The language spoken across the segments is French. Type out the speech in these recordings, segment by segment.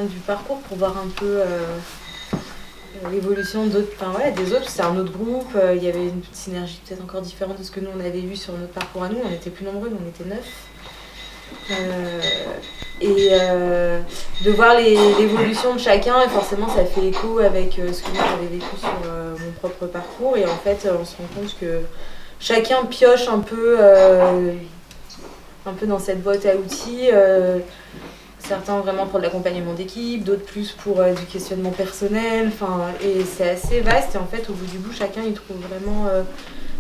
du parcours pour voir un peu l'évolution des autres. C'est un autre groupe, il y avait une synergie peut-être encore différente de ce que nous on avait vu sur notre parcours à nous. On était plus nombreux, on était 9. De voir l'évolution de chacun, et forcément ça fait écho avec ce que moi j'avais vécu sur mon propre parcours, et en fait on se rend compte que chacun pioche un peu dans cette boîte à outils, certains vraiment pour de l'accompagnement d'équipe, d'autres plus pour du questionnement personnel, et c'est assez vaste, et en fait au bout du bout chacun il trouve vraiment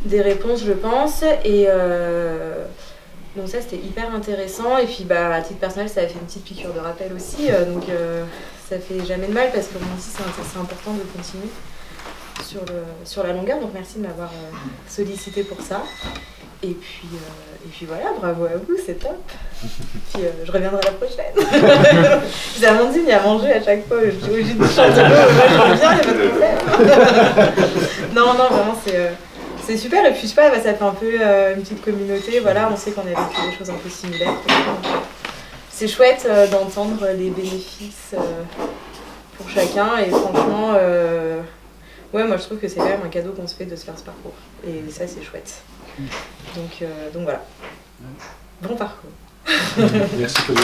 des réponses, je pense, et donc ça c'était hyper intéressant, et puis à titre personnel ça a fait une petite piqûre de rappel aussi, donc ça fait jamais de mal, parce que moi aussi c'est important de continuer sur la longueur, donc merci de m'avoir sollicité pour ça. Et puis voilà, bravo à vous, c'est top. Puis je reviendrai la prochaine. J'ai Amandine, il y a à manger à chaque fois, je suis obligée de changer l'eau, moi je reviens, il n'y a pas de problème. Non, vraiment c'est super, et puis je sais pas, ça fait un peu une petite communauté, voilà, on sait qu'on a vécu des choses un peu similaires. C'est chouette d'entendre les bénéfices pour chacun, et franchement, moi je trouve que c'est quand même un cadeau qu'on se fait de se faire ce parcours, et ça c'est chouette. Donc voilà, bon parcours. Merci Claudia.